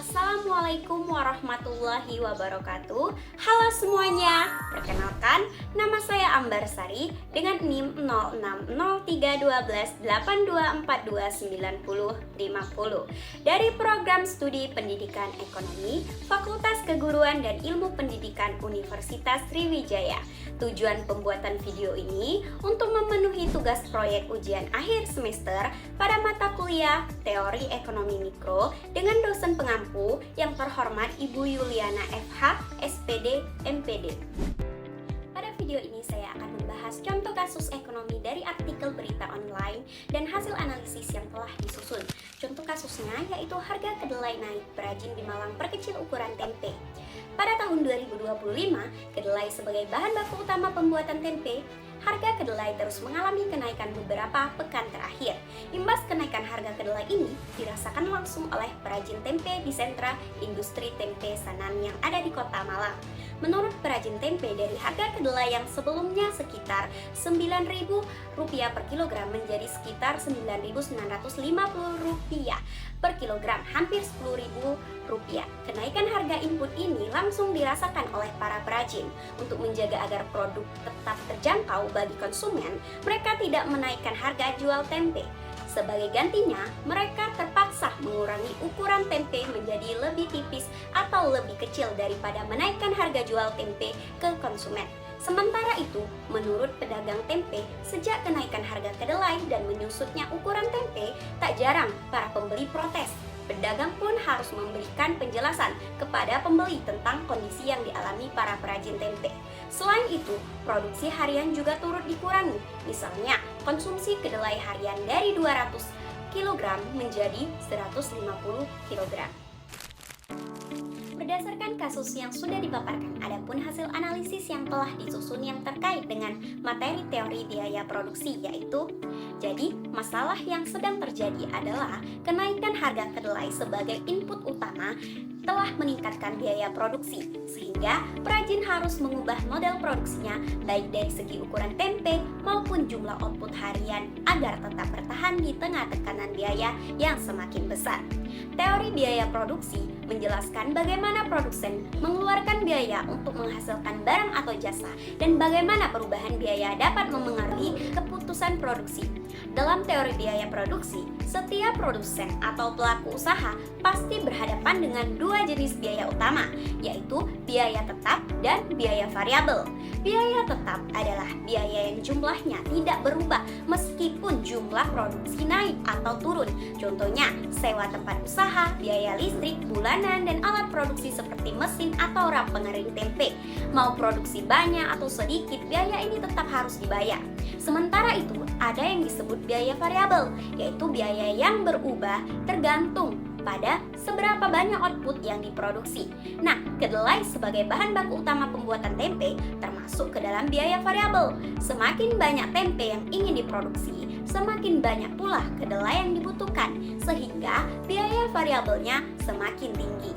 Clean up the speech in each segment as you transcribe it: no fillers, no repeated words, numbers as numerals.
Assalamualaikum warahmatullahi wabarakatuh. Halo semuanya, perkenalkan nama saya Ambar Sari dengan NIM 06031282429050 dari Program Studi Pendidikan Ekonomi Fakultas Keguruan dan Ilmu Pendidikan Universitas Sriwijaya. Tujuan pembuatan video ini untuk memenuhi tugas proyek ujian akhir semester pada mata kuliah Teori Ekonomi Mikro dengan dosen pengampu yang terhormat Ibu Yuliana FH, SPD, MPD. Pada video ini saya akan membahas contoh kasus ekonomi dari artikel berita online dan hasil analisis yang telah disusun. Contoh kasusnya yaitu harga kedelai naik, perajin di Malang perkecil ukuran tempe. Pada tahun 2025, kedelai sebagai bahan baku utama pembuatan tempe, harga kedelai terus mengalami kenaikan beberapa pekan terakhir. Imbas kenaikan harga kedelai ini dirasakan langsung oleh perajin tempe di sentra industri tempe Sanan yang ada di Kota Malang. Menurut perajin tempe, dari harga kedelai yang sebelumnya sekitar Rp9.000 per kilogram menjadi sekitar Rp9.950 per kilogram, hampir Rp10.000. Kenaikan harga input ini langsung dirasakan oleh para perajin. Untuk menjaga agar produk tetap terjangkau bagi konsumen, mereka tidak menaikkan harga jual tempe. Sebagai gantinya, mereka terpaksa mengurangi ukuran tempe menjadi lebih tipis atau lebih kecil daripada menaikkan harga jual tempe ke konsumen. Sementara itu, menurut pedagang tempe, sejak kenaikan harga kedelai dan menyusutnya ukuran tempe, tak jarang para pembeli protes. Pedagang pun harus memberikan penjelasan kepada pembeli tentang kondisi yang dialami para perajin tempe. Selain itu, produksi harian juga turut dikurangi. Misalnya, konsumsi kedelai harian dari 200 kg menjadi 150 kg. Berdasarkan kasus yang sudah dipaparkan, adapun hasil analisis yang telah disusun yang terkait dengan materi teori biaya produksi, yaitu jadi masalah yang sedang terjadi adalah kenaikan harga kedelai sebagai input utama telah meningkatkan biaya produksi, sehingga perajin harus mengubah model produksinya baik dari segi ukuran tempe maupun jumlah output harian agar tetap bertahan di tengah tekanan biaya yang semakin besar. Teori biaya produksi menjelaskan bagaimana produsen mengeluarkan biaya untuk menghasilkan barang atau jasa dan bagaimana perubahan biaya dapat memengaruhi keputusan produksi. Dalam teori biaya produksi, setiap produsen atau pelaku usaha pasti berhadapan dengan dua jenis biaya utama, yaitu biaya tetap dan biaya variabel. Biaya tetap adalah biaya yang jumlahnya tidak berubah meskipun jumlah produksi naik atau turun. Contohnya, sewa tempat usaha, biaya listrik bulanan, dan alat produksi seperti mesin atau rak pengering tempe. Mau produksi banyak atau sedikit, biaya ini tetap harus dibayar. Sementara itu, ada yang disebut biaya variabel, yaitu biaya yang berubah tergantung pada seberapa banyak output yang diproduksi. Nah, kedelai sebagai bahan baku utama pembuatan tempe termasuk ke dalam biaya variabel. Semakin banyak tempe yang ingin diproduksi, semakin banyak pula kedelai yang dibutuhkan, sehingga biaya variabelnya semakin tinggi.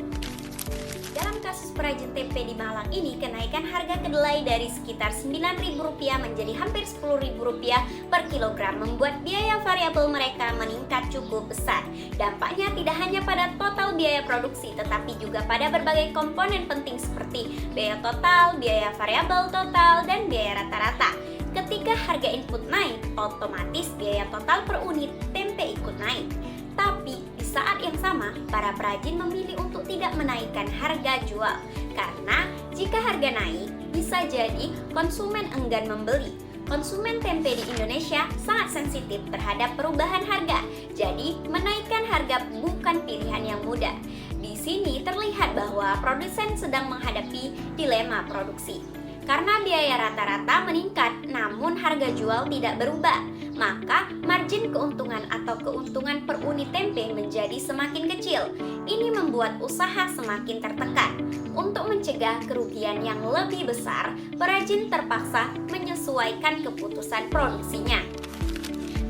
Dalam kasus perajin tempe di Malang ini, kenaikan harga kedelai dari sekitar Rp9.000 menjadi hampir Rp10.000 per kilogram membuat biaya variabel mereka meningkat cukup besar. Dampaknya tidak hanya pada total biaya produksi, tetapi juga pada berbagai komponen penting seperti biaya total, biaya variabel total, dan biaya rata-rata. Ketika harga input naik, otomatis biaya total per unit tempe ikut naik. Tapi di saat yang sama, para perajin memilih untuk tidak menaikkan harga jual. Karena jika harga naik, bisa jadi konsumen enggan membeli. Konsumen tempe di Indonesia sangat sensitif terhadap perubahan harga. Jadi, menaikkan harga bukan pilihan yang mudah. Di sini terlihat bahwa produsen sedang menghadapi dilema produksi. Karena biaya rata-rata meningkat, namun harga jual tidak berubah, maka margin keuntungan atau keuntungan per unit tempe menjadi semakin kecil. Ini membuat usaha semakin tertekan. Untuk mencegah kerugian yang lebih besar, perajin terpaksa menyesuaikan keputusan produksinya.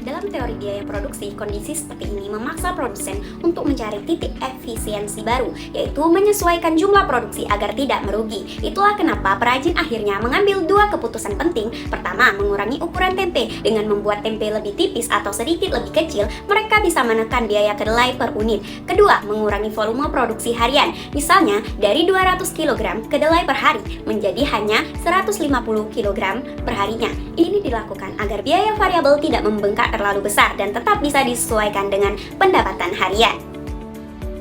Dalam teori biaya produksi, kondisi seperti ini memaksa produsen untuk mencari titik efisiensi baru, yaitu menyesuaikan jumlah produksi agar tidak merugi. Itulah kenapa perajin akhirnya mengambil dua keputusan penting. Pertama, mengurangi ukuran tempe. Dengan membuat tempe lebih tipis atau sedikit lebih kecil, mereka bisa menekan biaya kedelai per unit. Kedua, mengurangi volume produksi harian. Misalnya, dari 200 kg kedelai per hari menjadi hanya 150 kg per harinya. Ini dilakukan agar biaya variabel tidak membengkak terlalu besar dan tetap bisa disesuaikan dengan pendapatan harian.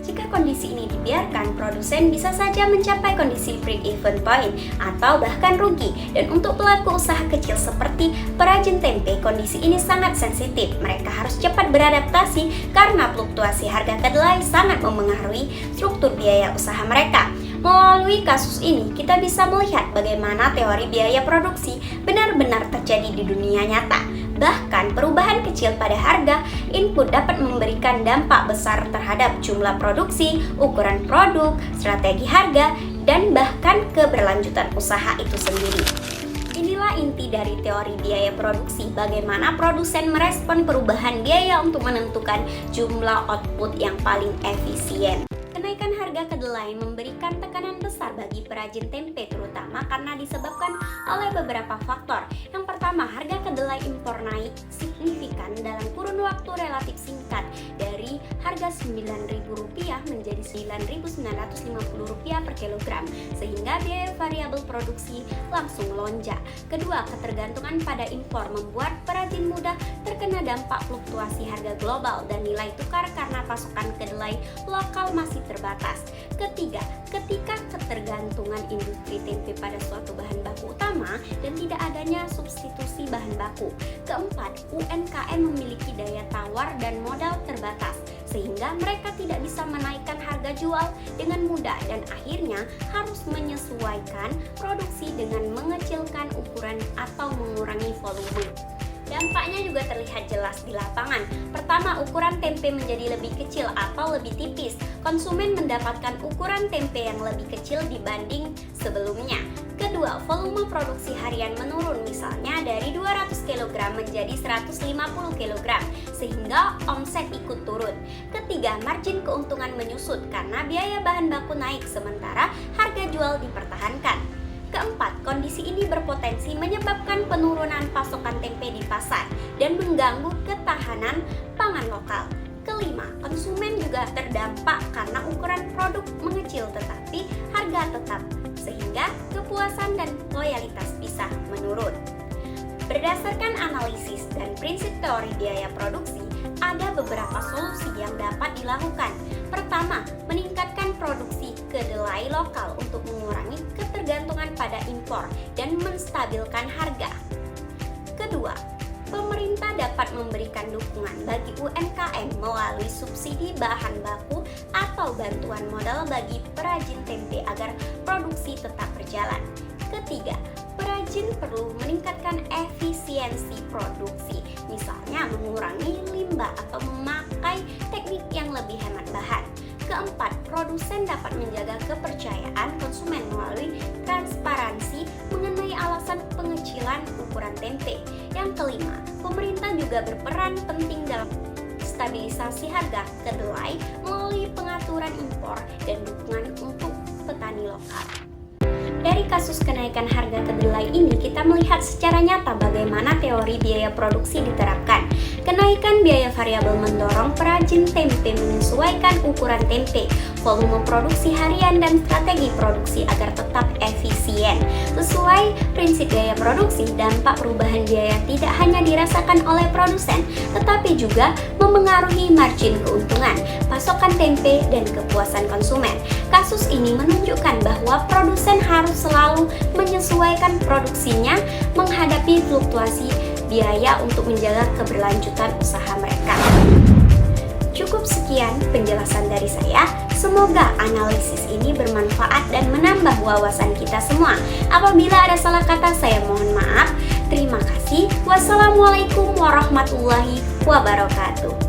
Jika kondisi ini dibiarkan, produsen bisa saja mencapai kondisi break-even point atau bahkan rugi. Dan untuk pelaku usaha kecil seperti perajin tempe, kondisi ini sangat sensitif. Mereka harus cepat beradaptasi karena fluktuasi harga kedelai sangat memengaruhi struktur biaya usaha mereka. Melalui kasus ini, kita bisa melihat bagaimana teori biaya produksi benar-benar terjadi di dunia nyata. Bahkan, perubahan kecil pada harga input dapat memberikan dampak besar terhadap jumlah produksi, ukuran produk, strategi harga, dan bahkan keberlanjutan usaha itu sendiri. Inilah inti dari teori biaya produksi, bagaimana produsen merespon perubahan biaya untuk menentukan jumlah output yang paling efisien. Kenaikan harga kedelai memberikan tekanan besar bagi perajin tempe, terutama karena disebabkan oleh beberapa faktor. Yang pertama, harga kedelai impor naik signifikan dalam kurun waktu relatif singkat, dari harga Rp9.000 menjadi Rp9.950 per kilogram, sehingga biaya variabel produksi langsung melonjak. Kedua, ketergantungan pada impor membuat perajin mudah terkena dampak fluktuasi harga global dan nilai tukar karena pasokan kedelai lokal masih terbatas. Ketiga, ketika ketergantungan industri tempe pada suatu bahan baku utama dan tidak adanya substitusi bahan baku. Keempat, UMKM memiliki daya tawar dan modal terbatas, sehingga mereka tidak bisa menaikkan harga jual dengan mudah dan akhirnya harus menyesuaikan produksi dengan mengecilkan ukuran atau mengurangi volume. Dampaknya juga terlihat jelas di lapangan. Pertama, ukuran tempe menjadi lebih kecil atau lebih tipis. Konsumen mendapatkan ukuran tempe yang lebih kecil dibanding sebelumnya. Kedua, volume produksi harian menurun, misalnya dari 200 kg menjadi 150 kg, sehingga omset ikut turun. Ketiga, margin keuntungan menyusut karena biaya bahan baku naik sementara harga jual dipertahankan. Keempat, kondisi ini berpotensi menyebabkan penurunan pasokan tempe di pasar dan mengganggu ketahanan pangan lokal. Kelima, konsumen juga terdampak karena ukuran produk mengecil tetapi harga tetap, sehingga kepuasan dan loyalitas bisa menurun. Berdasarkan analisis dan prinsip teori biaya produksi, ada beberapa solusi yang dapat dilakukan. Pertama, meningkatkan produksi kedelai lokal untuk mengurangi ketergantungan pada impor dan menstabilkan harga. Kedua, pemerintah dapat memberikan dukungan bagi UMKM melalui subsidi bahan baku atau bantuan modal bagi perajin tempe agar produksi tetap berjalan. Ketiga, perajin perlu meningkatkan efisiensi produksi, misalnya mengurangi limbah atau memakai teknik yang lebih hemat bahan. Keempat, produsen dapat menjaga kepercayaan konsumen melalui transparansi mengenai alasan pengecilan ukuran tempe. Yang kelima, pemerintah juga berperan penting dalam stabilisasi harga kedelai melalui pengaturan impor dan dukungan untuk petani lokal. Dari kasus kenaikan harga kedelai ini, kita melihat secara nyata bagaimana teori biaya produksi diterapkan. Kenaikan biaya variabel mendorong perajin tempe menyesuaikan ukuran tempe, volume produksi harian, dan strategi produksi agar tetap efisien. Sesuai prinsip biaya produksi, dampak perubahan biaya tidak hanya dirasakan oleh produsen, tetapi juga memengaruhi margin keuntungan, pasokan tempe, dan kepuasan konsumen. Kasus ini menunjukkan bahwa produsen harus selalu menyesuaikan produksinya menghadapi fluktuasi biaya untuk menjaga keberlanjutan usaha mereka. Cukup sekian penjelasan dari saya. Semoga analisis ini bermanfaat dan menambah wawasan kita semua. Apabila ada salah kata, saya mohon maaf. Terima kasih. Wassalamualaikum warahmatullahi wabarakatuh.